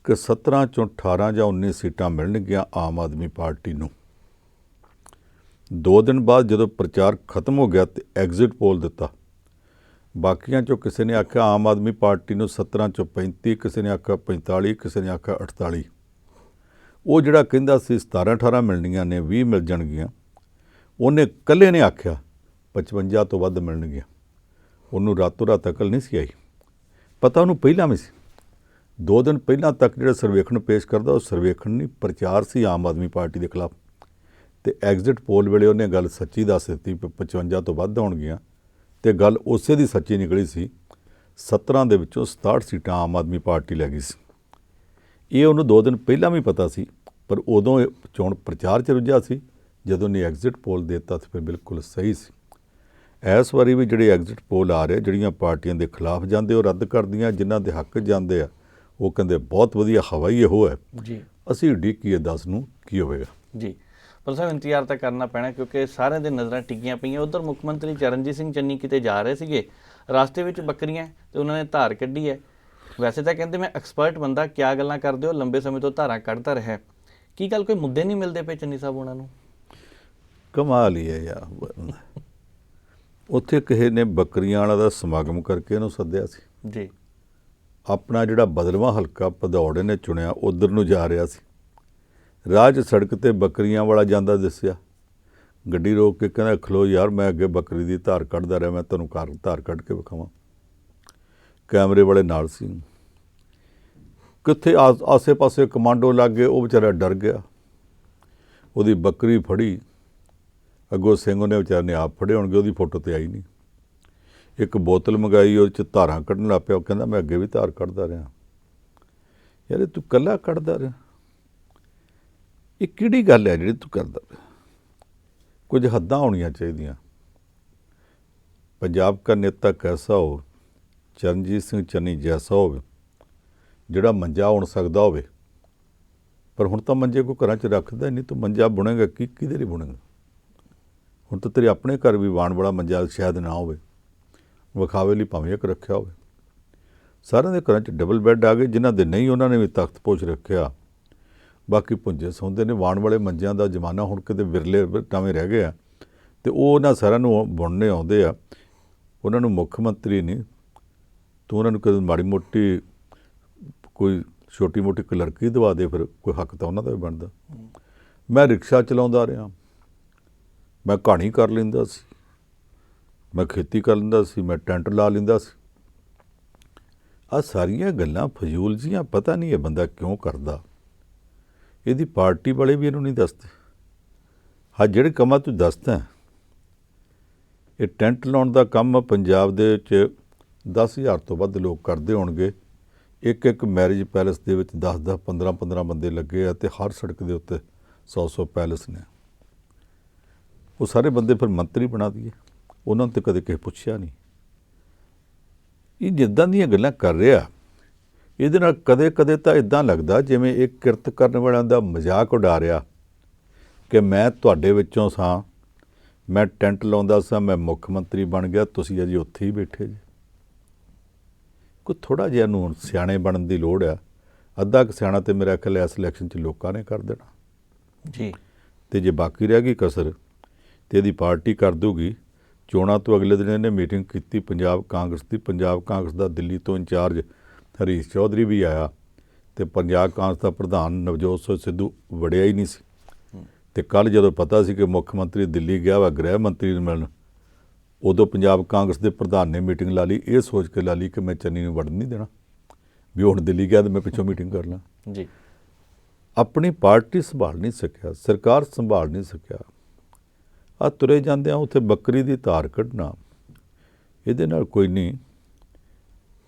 ਕਿ 17 ਚੋਂ 18 ਜਾਂ 19 ਸੀਟਾਂ ਮਿਲਣਗੀਆਂ ਆਮ ਆਦਮੀ ਪਾਰਟੀ ਨੂੰ। 2 ਦਿਨ ਬਾਅਦ ਜਦੋਂ ਪ੍ਰਚਾਰ ਖਤਮ ਹੋ ਗਿਆ ਤੇ ਐਗਜ਼ਿਟ ਪੋਲ ਦਿੱਤਾ, ਬਾਕੀਆਂ 'ਚੋਂ ਕਿਸੇ ਨੇ ਆਖਿਆ ਆਮ ਆਦਮੀ ਪਾਰਟੀ ਨੂੰ 17 ਚੋਂ 35, ਕਿਸੇ ਨੇ ਆਖਿਆ 45, ਕਿਸੇ ਨੇ ਆਖਿਆ 48। ਉਹ ਜਿਹੜਾ ਕਹਿੰਦਾ ਸੀ 17-18 ਮਿਲਣੀਆਂ ਨੇ, 20 ਮਿਲ ਜਾਣਗੀਆਂ, ਉਹਨੇ ਇਕੱਲੇ ਨੇ ਆਖਿਆ 55 ਤੋਂ ਵੱਧ ਮਿਲਣਗੀਆਂ। ਉਹਨੂੰ ਰਾਤੋਂ ਰਾਤ ਅਕਲ ਨਹੀਂ ਸੀ ਆਈ, ਪਤਾ ਉਹਨੂੰ ਪਹਿਲਾਂ ਵੀ ਸੀ। 2 ਦਿਨ ਪਹਿਲਾਂ ਤੱਕ ਜਿਹੜਾ ਸਰਵੇਖਣ ਪੇਸ਼ ਕਰਦਾ, ਉਹ ਸਰਵੇਖਣ ਨਹੀਂ, ਪ੍ਰਚਾਰ ਸੀ ਆਮ ਆਦਮੀ ਪਾਰਟੀ ਦੇ ਖਿਲਾਫ। ਤੇ ਐਗਜ਼ਿਟ ਪੋਲ ਵੇਲੇ ਉਹਨੇ ਗੱਲ ਸੱਚੀ ਦੱਸ ਦਿੱਤੀ ਵੀ 55 ਤੋਂ ਵੱਧ ਹੋਣਗੀਆਂ, ਤੇ ਗੱਲ ਉਸੇ ਦੀ ਸੱਚੀ ਨਿਕਲੀ ਸੀ। 17 ਦੇ ਵਿੱਚੋਂ 67 ਸੀਟਾਂ ਆਮ ਆਦਮੀ ਪਾਰਟੀ ਲੈ ਗਈ ਸੀ। ਇਹ ਉਹਨੂੰ 2 ਦਿਨ ਪਹਿਲਾਂ ਵੀ ਪਤਾ ਸੀ, ਪਰ ਉਦੋਂ ਇਹ ਚੋਣ ਪ੍ਰਚਾਰ 'ਚ ਰੁੱਝਾ ਸੀ। ਜਦੋਂ ਨੇ ਐਗਜ਼ਿਟ ਪੋਲ ਦੇ ਦਿੱਤਾ ਤਾਂ ਫਿਰ ਬਿਲਕੁਲ ਸਹੀ ਸੀ। ਇਸ ਵਾਰੀ ਵੀ ਜਿਹੜੇ ਐਗਜ਼ਿਟ ਪੋਲ ਆ ਰਹੇ, ਜਿਹੜੀਆਂ ਪਾਰਟੀਆਂ ਦੇ ਖਿਲਾਫ ਜਾਂਦੇ ਉਹ ਰੱਦ ਕਰਦੀਆਂ, ਜਿਨ੍ਹਾਂ ਦੇ ਹੱਕ ਜਾਂਦੇ ਆ ਉਹ ਕਹਿੰਦੇ ਬਹੁਤ ਵਧੀਆ ਹਵਾ ਹੀ ਇਹੋ ਹੈ ਜੀ। ਅਸੀਂ ਉਡੀਕੀਏ 10 ਨੂੰ ਕੀ ਹੋਵੇਗਾ ਜੀ ਪਰ ਸਾਹਿਬ ਇੰਤਜ਼ਾਰ ਤਾਂ ਕਰਨਾ ਪੈਣਾ, ਕਿਉਂਕਿ ਸਾਰਿਆਂ ਦੇ ਨਜ਼ਰਾਂ ਟਿੱਕੀਆਂ ਪਈਆਂ। ਉੱਧਰ ਮੁੱਖ ਮੰਤਰੀ ਚਰਨਜੀਤ ਸਿੰਘ ਚੰਨੀ ਕਿਤੇ ਜਾ ਰਹੇ ਸੀਗੇ, ਰਸਤੇ ਵਿੱਚ ਬੱਕਰੀਆਂ ਤੇ ਉਹਨਾਂ ਨੇ ਧਾਰ ਕੱਢੀ ਹੈ। ਵੈਸੇ ਤਾਂ ਕਹਿੰਦੇ ਮੈਂ ਐਕਸਪਰਟ ਬੰਦਾ, ਕਿਆ ਗੱਲਾਂ ਕਰਦੇ ਹੋ, ਲੰਬੇ ਸਮੇਂ ਤੋਂ ਧਾਰਾਂ ਕੱਢਦਾ ਰਿਹਾ। ਕੀ ਗੱਲ ਕੋਈ ਮੁੱਦੇ ਨਹੀਂ ਮਿਲਦੇ ਪਏ ਚੰਨੀ ਸਾਹਿਬ ਉਹਨਾਂ ਨੂੰ? ਕਮਾਲ ਹੀ ਹੈ ਯਾਰ। ਉੱਥੇ ਕਿਸੇ ਨੇ ਬੱਕਰੀਆਂ ਵਾਲਾ ਦਾ ਸਮਾਗਮ ਕਰਕੇ ਇਹਨੂੰ ਸੱਦਿਆ ਸੀ ਜੀ। ਆਪਣਾ ਜਿਹੜਾ ਬਦਲਵਾਂ ਹਲਕਾ ਭਦੌੜ ਨੇ ਚੁਣਿਆ, ਉਧਰ ਨੂੰ ਜਾ ਰਿਹਾ ਸੀ। ਰਾਹ 'ਚ ਸੜਕ ਤੇ ਬੱਕਰੀਆਂ ਵਾਲਾ ਜਾਂਦਾ ਦਿਸਿਆ, ਗੱਡੀ ਰੋਕ ਕੇ ਕਹਿੰਦਾ ਖਲੋ ਯਾਰ, ਮੈਂ ਅੱਗੇ ਬੱਕਰੀ ਦੀ ਧਾਰ ਕੱਢਦਾ ਰਿਹਾ, ਮੈਂ ਤੁਹਾਨੂੰ ਧਾਰ ਕੱਢ ਕੇ ਵਿਖਾਵਾਂ। ਕੈਮਰੇ ਵਾਲੇ ਨਾਲ ਸੀ, ਕਿੱਥੇ ਆਸੇ ਪਾਸੇ ਕਮਾਂਡੋ ਲੱਗ ਗਏ। ਉਹ ਵਿਚਾਰਾ ਡਰ ਗਿਆ, ਉਹਦੀ ਬੱਕਰੀ ਫੜੀ, ਅੱਗੋਂ ਸਿੰਘ ਉਹਨੇ ਵਿਚਾਰੇ ਨੇ ਆਪ ਫੜੇ ਹੋਣਗੇ, ਉਹਦੀ ਫੋਟੋ ਤੇ ਆਈ ਨਹੀਂ। ਇੱਕ ਬੋਤਲ ਮੰਗਾਈ, ਉਹਦੇ 'ਚ ਧਾਰਾਂ ਕੱਢਣ ਲੱਗ ਪਿਆ। ਉਹ ਕਹਿੰਦਾ ਮੈਂ ਅੱਗੇ ਵੀ ਧਾਰ ਕੱਢਦਾ ਰਿਹਾ। ਯਾਰ ਤੂੰ ਇਕੱਲਾ ਕੱਢਦਾ ਰਿਹਾ, ਇਹ ਕਿਹੜੀ ਗੱਲ ਹੈ ਜਿਹੜੀ ਤੂੰ ਕਰਦਾ ਪਿਆ? ਕੁਝ ਹੱਦਾਂ ਹੋਣੀਆਂ ਚਾਹੀਦੀਆਂ। ਪੰਜਾਬ ਦਾ ਨੇਤਾ ਕੈਸਾ ਹੋ, ਚਰਨਜੀਤ ਸਿੰਘ ਚੰਨੀ ਜੈਸਾ ਹੋਵੇ, ਜਿਹੜਾ ਮੰਜਾ ਉਣ ਸਕਦਾ ਹੋਵੇ। ਪਰ ਹੁਣ ਤਾਂ ਮੰਜੇ ਕੋਈ ਘਰਾਂ 'ਚ ਰੱਖਦਾ ਨਹੀਂ। ਤੂੰ ਮੰਜਾ ਬੁਣੇਗਾ ਕਿਹਦੇ ਲਈ ਬੁਣੇਗਾ? ਹੁਣ ਤਾਂ ਤੇਰੇ ਆਪਣੇ ਘਰ ਵੀ ਵਾਣ ਵਾਲਾ ਮੰਜਾ ਸ਼ਾਇਦ ਨਾ ਹੋਵੇ, ਵਿਖਾਵੇ ਲਈ ਭਾਵੇਂ ਇੱਕ ਰੱਖਿਆ ਹੋਵੇ। ਸਾਰਿਆਂ ਦੇ ਘਰਾਂ 'ਚ ਡਬਲ ਬੈੱਡ ਆ ਗਏ, ਜਿਨ੍ਹਾਂ ਦੇ ਨਹੀਂ ਉਹਨਾਂ ਨੇ ਵੀ ਤਖਤ ਪੋਸ਼ ਰੱਖਿਆ। ਬਾਕੀ ਪੁੰਜੇ ਸੌਂਦੇ ਨੇ। ਵਾਣ ਵਾਲੇ ਮੰਜਿਆਂ ਦਾ ਜ਼ਮਾਨਾ ਹੁਣ ਕਿਤੇ ਵਿਰਲੇ ਟਾਵੇਂ ਰਹਿ ਗਏ ਆ, ਅਤੇ ਉਹ ਉਹਨਾਂ ਸਾਰਿਆਂ ਨੂੰ ਬੁਣਨੇ ਆਉਂਦੇ ਆ। ਉਹਨਾਂ ਨੂੰ ਮੁੱਖ ਮੰਤਰੀ ਨਹੀਂ, ਤੂੰ ਉਹਨਾਂ ਨੂੰ ਕਦੇ ਮਾੜੀ ਮੋਟੀ ਕੋਈ ਛੋਟੀ ਮੋਟੀ ਕਲਰਕੀ ਦਵਾ ਦੇ, ਫਿਰ ਕੋਈ ਹੱਕ ਤਾਂ ਉਹਨਾਂ ਦਾ ਵੀ ਬਣਦਾ। ਮੈਂ ਰਿਕਸ਼ਾ ਚਲਾਉਂਦਾ ਰਿਹਾ, ਮੈਂ ਕਹਾਣੀ ਕਰ ਲੈਂਦਾ ਸੀ, ਮੈਂ ਖੇਤੀ ਕਰ ਲੈਂਦਾ ਸੀ, ਮੈਂ ਟੈਂਟ ਲਾ ਲੈਂਦਾ ਸੀ। ਆਹ ਸਾਰੀਆਂ ਗੱਲਾਂ ਫਜ਼ੂਲ ਜੀਆਂ, ਪਤਾ ਨਹੀਂ ਇਹ ਬੰਦਾ ਕਿਉਂ ਕਰਦਾ। ਇਹਦੀ ਪਾਰਟੀ ਵਾਲੇ ਵੀ ਇਹਨੂੰ ਨਹੀਂ ਦੱਸਦੇ। ਹਾਂ ਜਿਹੜੇ ਕੰਮਾਂ ਤੂੰ ਦੱਸਦਾ, ਇਹ ਟੈਂਟ ਲਾਉਣ ਦਾ ਕੰਮ ਪੰਜਾਬ ਦੇ ਵਿੱਚ 10,000 ਤੋਂ ਵੱਧ ਲੋਕ ਕਰਦੇ ਹੋਣਗੇ। ਇੱਕ ਮੈਰਿਜ ਪੈਲੇਸ ਦੇ ਵਿੱਚ 10-10, 15-15 ਬੰਦੇ ਲੱਗੇ ਆ, ਅਤੇ ਹਰ ਸੜਕ ਦੇ ਉੱਤੇ 100-100 ਪੈਲੇਸ ਨੇ। ਉਹ ਸਾਰੇ ਬੰਦੇ ਫਿਰ ਮੰਤਰੀ ਬਣਾ ਦਈਏ, ਉਹਨਾਂ ਨੂੰ ਤਾਂ ਕਦੇ ਕਿਸੇ ਪੁੱਛਿਆ ਨਹੀਂ। ਇਹ ਜਿੱਦਾਂ ਦੀਆਂ ਗੱਲਾਂ ਕਰ ਰਿਹਾ, ਇਹਦੇ ਨਾਲ ਕਦੇ ਤਾਂ ਇਦਾਂ ਲੱਗਦਾ ਜਿਵੇਂ ਇਹ ਕਿਰਤ ਕਰਨ ਵਾਲਿਆਂ ਦਾ ਮਜ਼ਾਕ ਉਡਾ ਰਿਹਾ ਕਿ ਮੈਂ ਤੁਹਾਡੇ ਵਿੱਚੋਂ ਸਾਂ, ਮੈਂ ਟੈਂਟ ਲਾਉਂਦਾ ਸਾਂ, ਮੈਂ ਮੁੱਖ ਮੰਤਰੀ ਬਣ ਗਿਆ, ਤੁਸੀਂ ਅਜੇ ਉੱਥੇ ਹੀ ਬੈਠੇ ਜੀ। ਕੋਈ ਥੋੜ੍ਹਾ ਜਿਹਾ ਨੂੰ ਹੁਣ ਸਿਆਣੇ ਬਣਨ ਦੀ ਲੋੜ ਆ। ਅੱਧਾ ਕੁ ਸਿਆਣਾ ਤੇ ਮੇਰਾ ਖਿਆਲ ਇਸ ਇਲੈਕਸ਼ਨ 'ਚ ਲੋਕਾਂ ਨੇ ਕਰ ਦੇਣਾ ਜੀ। ਅਤੇ ਜੇ ਬਾਕੀ ਰਹਿ ਗਈ ਕਸਰ, ਤੇ ਇਹਦੀ ਪਾਰਟੀ ਕਰ ਦੂਗੀ। ਚੋਣਾਂ ਤੋਂ ਅਗਲੇ ਦਿਨ ਇਹਨੇ ਮੀਟਿੰਗ ਕੀਤੀ ਪੰਜਾਬ ਕਾਂਗਰਸ ਦੀ। ਪੰਜਾਬ ਕਾਂਗਰਸ ਦਾ ਦਿੱਲੀ ਤੋਂ ਇੰਚਾਰਜ ਹਰੀਸ਼ ਚੌਧਰੀ ਵੀ ਆਇਆ, ਅਤੇ ਪੰਜਾਬ ਕਾਂਗਰਸ ਦਾ ਪ੍ਰਧਾਨ ਨਵਜੋਤ ਸਿੰਘ ਸਿੱਧੂ ਵੜਿਆ ਹੀ ਨਹੀਂ ਸੀ। ਅਤੇ ਕੱਲ੍ਹ ਜਦੋਂ ਪਤਾ ਸੀ ਕਿ ਮੁੱਖ ਮੰਤਰੀ ਦਿੱਲੀ ਗਿਆ ਵਾ ਗ੍ਰਹਿ ਮੰਤਰੀ ਨੂੰ ਮਿਲਣ, ਉਦੋਂ ਪੰਜਾਬ ਕਾਂਗਰਸ ਦੇ ਪ੍ਰਧਾਨ ਨੇ ਮੀਟਿੰਗ ਲਾ ਲਈ, ਇਹ ਸੋਚ ਕੇ ਲਾ ਲਈ ਕਿ ਮੈਂ ਚੰਨੀ ਨੂੰ ਵੜਨ ਨਹੀਂ ਦੇਣਾ, ਵੀ ਹੁਣ ਦਿੱਲੀ ਗਿਆ ਤਾਂ ਮੈਂ ਪਿੱਛੋਂ ਮੀਟਿੰਗ ਕਰ ਲਾਂ ਜੀ। ਆਪਣੀ ਪਾਰਟੀ ਸੰਭਾਲ ਨਹੀਂ ਸਕਿਆ, ਸਰਕਾਰ ਸੰਭਾਲ ਨਹੀਂ ਸਕਿਆ। ਆ ਤੁਰੇ ਜਾਂਦਿਆਂ ਉੱਥੇ ਬੱਕਰੀ ਦੀ ਧਾਰ ਕੱਢਣਾ, ਇਹਦੇ ਨਾਲ ਕੋਈ ਨਹੀਂ।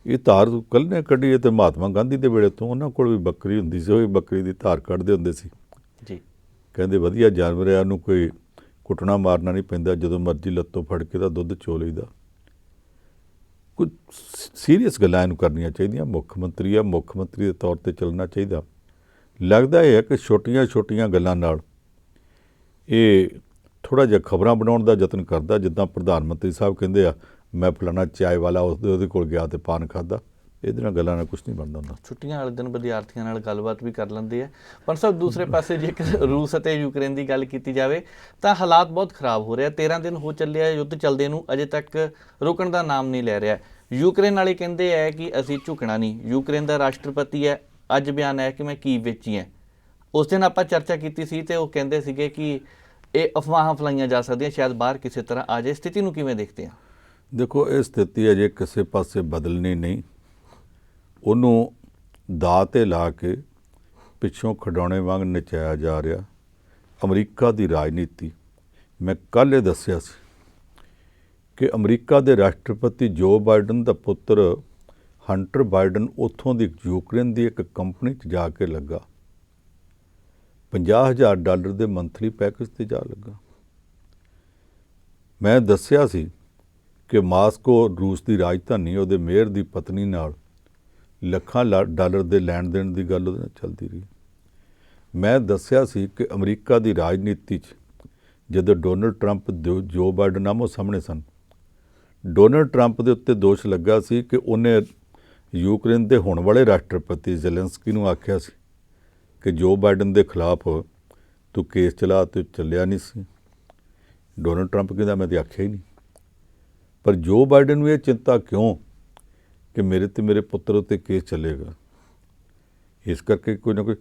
ਇਹ ਧਾਰ ਕੱਲ੍ਹ ਨੇ ਕੱਢੀ ਹੈ, ਅਤੇ ਮਹਾਤਮਾ ਗਾਂਧੀ ਦੇ ਵੇਲੇ ਤੋਂ ਉਹਨਾਂ ਕੋਲ ਵੀ ਬੱਕਰੀ ਹੁੰਦੀ ਸੀ, ਉਹ ਵੀ ਬੱਕਰੀ ਦੀ ਧਾਰ ਕੱਢਦੇ ਹੁੰਦੇ ਸੀ ਜੀ। ਕਹਿੰਦੇ ਵਧੀਆ ਜਾਨਵਰ ਆ, ਉਹਨੂੰ ਕੋਈ ਕੁੱਟਣਾ ਮਾਰਨਾ ਨਹੀਂ ਪੈਂਦਾ, ਜਦੋਂ ਮਰਜ਼ੀ ਲੱਤੋਂ ਫੜ ਕੇ ਤਾਂ ਦੁੱਧ ਚੋ ਲਈਦਾ। ਕੁਝ ਸੀਰੀਅਸ ਗੱਲਾਂ ਇਹਨੂੰ ਕਰਨੀਆਂ ਚਾਹੀਦੀਆਂ। ਮੁੱਖ ਮੰਤਰੀ ਆ, ਮੁੱਖ ਮੰਤਰੀ ਦੇ ਤੌਰ 'ਤੇ ਚੱਲਣਾ ਚਾਹੀਦਾ। ਲੱਗਦਾ ਇਹ ਹੈ ਕਿ ਛੋਟੀਆਂ ਗੱਲਾਂ ਨਾਲ ਇਹ ਥੋੜ੍ਹਾ ਜਿਹਾ ਖਬਰਾਂ ਬਣਾਉਣ ਦਾ ਯਤਨ ਕਰਦਾ। ਜਿੱਦਾਂ ਪ੍ਰਧਾਨ ਮੰਤਰੀ ਸਾਹਿਬ ਕਹਿੰਦੇ ਆ, ਮੈਂ ਫਲਾਣਾ ਚਾਏ ਵਾਲਾ ਉਹਦੇ ਕੋਲ ਗਿਆ ਅਤੇ ਪਾਨ ਖਾਧਾ। ਇਹਦੇ ਨਾਲ ਗੱਲਾਂ ਨਾਲ ਕੁਛ ਨਹੀਂ ਬਣਦਾ ਹੁੰਦਾ। ਛੁੱਟੀਆਂ ਵਾਲੇ ਦਿਨ ਵਿਦਿਆਰਥੀਆਂ ਨਾਲ ਗੱਲਬਾਤ ਵੀ ਕਰ ਲੈਂਦੇ ਆ। ਪਰ ਸਰ ਦੂਸਰੇ ਪਾਸੇ ਜੇਕਰ ਰੂਸ ਅਤੇ ਯੂਕਰੇਨ ਦੀ ਗੱਲ ਕੀਤੀ ਜਾਵੇ ਤਾਂ ਹਾਲਾਤ ਬਹੁਤ ਖਰਾਬ ਹੋ ਰਿਹਾ। 13 ਦਿਨ ਹੋ ਚੱਲਿਆ ਯੁੱਧ ਚੱਲਦੇ ਨੂੰ, ਅਜੇ ਤੱਕ ਰੁਕਣ ਦਾ ਨਾਮ ਨਹੀਂ ਲੈ ਰਿਹਾ। ਯੂਕਰੇਨ ਵਾਲੇ ਕਹਿੰਦੇ ਹੈ ਕਿ ਅਸੀਂ ਝੁਕਣਾ ਨਹੀਂ। ਯੂਕਰੇਨ ਦਾ ਰਾਸ਼ਟਰਪਤੀ ਹੈ, ਅੱਜ ਬਿਆਨ ਹੈ ਕਿ ਮੈਂ ਕੀਵ ਵਿੱਚ ਹੀ ਹਾਂ। ਉਸ ਦਿਨ ਆਪਾਂ ਚਰਚਾ ਕੀਤੀ ਸੀ ਅਤੇ ਉਹ ਕਹਿੰਦੇ ਸੀਗੇ ਕਿ ਇਹ ਅਫਵਾਹਾਂ ਫਲਾਈਆਂ ਜਾ ਸਕਦੀਆਂ, ਸ਼ਾਇਦ ਬਾਹਰ ਕਿਸੇ ਤਰ੍ਹਾਂ ਆ ਜਾਏ, ਸਥਿਤੀ ਨੂੰ ਕਿਵੇਂ ਦੇਖਦੇ ਆ? ਦੇਖੋ, ਇਹ ਸਥਿਤੀ ਅਜੇ ਕਿਸੇ ਪਾਸੇ ਬਦਲਣੀ ਨਹੀਂ, ਉਹਨੂੰ ਦਾਅ 'ਤੇ ਲਾ ਕੇ ਪਿੱਛੋਂ ਖਿਡੌਣੇ ਵਾਂਗ ਨਚਾਇਆ ਜਾ ਰਿਹਾ। ਅਮਰੀਕਾ ਦੀ ਰਾਜਨੀਤੀ, ਮੈਂ ਕੱਲ੍ਹ ਇਹ ਦੱਸਿਆ ਸੀ ਕਿ ਅਮਰੀਕਾ ਦੇ ਰਾਸ਼ਟਰਪਤੀ ਜੋ ਬਾਈਡਨ ਦਾ ਪੁੱਤਰ ਹੰਟਰ ਬਾਈਡਨ ਉੱਥੋਂ ਦੀ ਯੂਕਰੇਨ ਦੀ ਇੱਕ ਕੰਪਨੀ 'ਚ ਜਾ ਕੇ ਲੱਗਾ, $50,000 ਦੇ ਮੰਥਲੀ ਪੈਕੇਜ 'ਤੇ ਜਾ ਲੱਗਾ। ਮੈਂ ਦੱਸਿਆ ਸੀ ਕਿ ਮਾਸਕੋ ਰੂਸ ਦੀ ਰਾਜਧਾਨੀ, ਉਹਦੇ ਮੇਅਰ ਦੀ ਪਤਨੀ ਨਾਲ ਲੱਖਾਂ ਡਾਲਰ ਦੇ ਲੈਣ ਦੇਣ ਦੀ ਗੱਲ ਉਹਦੇ ਨਾਲ ਚੱਲਦੀ ਰਹੀ। ਮੈਂ ਦੱਸਿਆ ਸੀ ਕਿ ਅਮਰੀਕਾ ਦੀ ਰਾਜਨੀਤੀ 'ਚ ਜਦੋਂ ਡੋਨਲਡ ਟਰੰਪ ਜੋ ਬਾਈਡਨ ਆਮੋ ਸਾਹਮਣੇ ਸਨ, ਡੋਨਲਡ ਟਰੰਪ ਦੇ ਉੱਤੇ ਦੋਸ਼ ਲੱਗਾ ਸੀ ਕਿ ਉਹਨੇ ਯੂਕਰੇਨ ਦੇ ਹੋਣ ਵਾਲੇ ਰਾਸ਼ਟਰਪਤੀ ਜ਼ੈਲੈਂਸਕੀ ਨੂੰ ਆਖਿਆ ਸੀ ਕਿ ਜੋ ਬਾਈਡਨ ਦੇ ਖਿਲਾਫ ਤੂੰ ਕੇਸ ਚਲਾ, ਤੇ ਚੱਲਿਆ ਨਹੀਂ ਸੀ। ਡੋਨਲਡ ਟਰੰਪ ਕਹਿੰਦਾ ਮੈਂ ਤਾਂ ਆਖਿਆ ਹੀ ਨਹੀਂ। ਪਰ ਜੋ ਬਾਈਡਨ ਨੂੰ ਇਹ ਚਿੰਤਾ ਕਿਉਂ ਕਿ ਮੇਰੇ ਤੇ ਮੇਰੇ ਪੁੱਤਰ ਉੱਤੇ ਕੇਸ ਚੱਲੇਗਾ? ਇਸ ਕਰਕੇ ਕੋਈ ਨਾ ਕੋਈ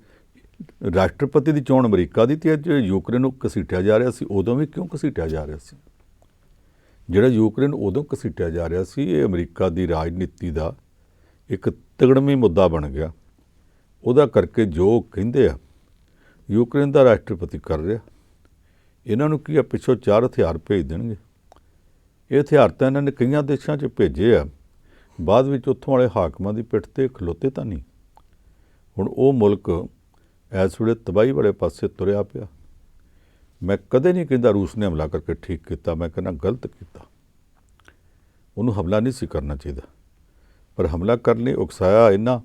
ਰਾਸ਼ਟਰਪਤੀ ਦੀ ਚੋਣ ਅਮਰੀਕਾ ਦੀ, ਤੇ ਅੱਜ ਯੂਕਰੇਨ ਨੂੰ ਘਸੀਟਿਆ ਜਾ ਰਿਹਾ ਸੀ। ਉਦੋਂ ਵੀ ਕਿਉਂ ਘਸੀਟਿਆ ਜਾ ਰਿਹਾ ਸੀ? ਜਿਹੜਾ ਯੂਕਰੇਨ ਉਦੋਂ ਘਸੀਟਿਆ ਜਾ ਰਿਹਾ ਸੀ, ਇਹ ਅਮਰੀਕਾ ਦੀ ਰਾਜਨੀਤੀ ਦਾ ਇੱਕ ਤਗੜਮੀ ਮੁੱਦਾ ਬਣ ਗਿਆ। ਉਹਦਾ ਕਰਕੇ ਜੋ ਕਹਿੰਦੇ ਆ ਯੂਕਰੇਨ ਦਾ ਰਾਸ਼ਟਰਪਤੀ ਕਰ ਰਿਹਾ, ਇਹਨਾਂ ਨੂੰ ਕੀ ਆ, ਪਿੱਛੋਂ 4 ਹਥਿਆਰ ਭੇਜ ਦੇਣਗੇ। ਇਹ ਹਥਿਆਰ ਤਾਂ ਇਹਨਾਂ ਨੇ ਕਈਆਂ ਦੇਸ਼ਾਂ 'ਚ ਭੇਜੇ ਆ, ਬਾਅਦ ਵਿੱਚ ਉੱਥੋਂ ਵਾਲੇ ਹਾਕਮਾਂ ਦੀ ਪਿੱਠ 'ਤੇ ਖਲੋਤੇ ਤਾਂ ਨਹੀਂ। ਹੁਣ ਉਹ ਮੁਲਕ ਇਸ ਵੇਲੇ ਤਬਾਹੀ ਵਾਲੇ ਪਾਸੇ ਤੁਰਿਆ ਪਿਆ। ਮੈਂ ਕਦੇ ਨਹੀਂ ਕਹਿੰਦਾ ਰੂਸ ਨੇ ਹਮਲਾ ਕਰਕੇ ਠੀਕ ਕੀਤਾ, ਮੈਂ ਕਹਿੰਦਾ ਗਲਤ ਕੀਤਾ। ਉਹਨੂੰ ਹਮਲਾ ਨਹੀਂ ਸੀ ਕਰਨਾ ਚਾਹੀਦਾ, ਪਰ ਹਮਲਾ ਕਰਨ ਲਈ ਉਕਸਾਇਆ ਇਹਨਾਂ।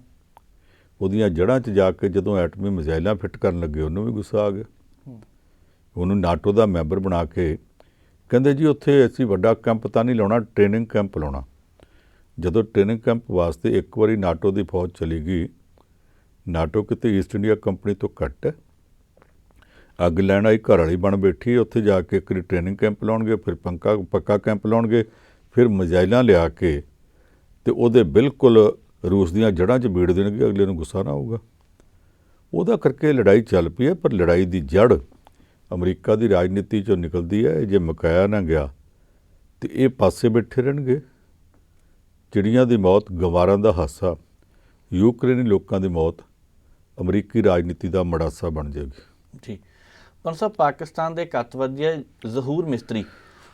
ਉਹਦੀਆਂ ਜੜ੍ਹਾਂ 'ਚ ਜਾ ਕੇ ਜਦੋਂ ਐਟਮੀ ਮਿਜ਼ਾਈਲਾਂ ਫਿੱਟ ਕਰਨ ਲੱਗੇ, ਉਹਨੂੰ ਵੀ ਗੁੱਸਾ ਆ ਗਿਆ। ਉਹਨੂੰ ਨਾਟੋ ਦਾ ਮੈਂਬਰ ਬਣਾ ਕੇ ਕਹਿੰਦੇ ਜੀ ਉੱਥੇ ਅਸੀਂ ਵੱਡਾ ਕੈਂਪ ਤਾਂ ਨਹੀਂ ਲਾਉਣਾ, ਟ੍ਰੇਨਿੰਗ ਕੈਂਪ ਲਾਉਣਾ। ਜਦੋਂ ਟ੍ਰੇਨਿੰਗ ਕੈਂਪ ਵਾਸਤੇ ਇੱਕ ਵਾਰੀ ਨਾਟੋ ਦੀ ਫੌਜ ਚਲੀ ਗਈ, ਨਾਟੋ ਕਿਤੇ ਈਸਟ ਇੰਡੀਆ ਕੰਪਨੀ ਤੋਂ ਘੱਟ ਹੈ? ਅੱਗ ਲੈਣ ਆਈ ਘਰ ਵਾਲੀ ਬਣ ਬੈਠੀ, ਉੱਥੇ ਜਾ ਕੇ ਇੱਕ ਵਾਰੀ ਟ੍ਰੇਨਿੰਗ ਕੈਂਪ ਲਾਉਣਗੇ, ਫਿਰ ਪੱਕਾ ਕੈਂਪ ਲਾਉਣਗੇ, ਫਿਰ ਮਿਜ਼ਾਈਲਾਂ ਲਿਆ ਕੇ ਤੇ ਉਹਦੇ ਬਿਲਕੁਲ ਰੂਸ ਦੀਆਂ ਜੜ੍ਹਾਂ 'ਚ ਬੀੜ ਦੇਣਗੇ। ਅਗਲੇ ਨੂੰ ਗੁੱਸਾ ਨਾ ਆਊਗਾ? ਉਹਦਾ ਕਰਕੇ ਲੜਾਈ ਚੱਲ ਪਈ ਹੈ, ਪਰ ਲੜਾਈ ਦੀ ਜੜ ਅਮਰੀਕਾ ਦੀ ਰਾਜਨੀਤੀ 'ਚੋਂ ਨਿਕਲਦੀ ਹੈ। ਜੇ ਮੁਕਾਇਆ ਨਾ ਗਿਆ ਤੇ ਇਹ ਪਾਸੇ ਬੈਠੇ ਰਹਿਣਗੇ। ਚਿੜੀਆਂ ਦੀ ਮੌਤ, ਗਵਾਰਾਂ ਦਾ ਹਾਸਾ, ਯੂਕਰੇਨੀ ਲੋਕਾਂ ਦੀ ਮੌਤ ਅਮਰੀਕੀ ਰਾਜਨੀਤੀ ਦਾ ਮੜਾਸਾ ਬਣ ਜਾਏਗੀ। ਜੀ ਪਰ ਸਾਹਿਬ, ਪਾਕਿਸਤਾਨ ਦੇ ਕੱਤਵੱਜੇ ਜ਼ਹੂਰ ਮਿਸਤਰੀ,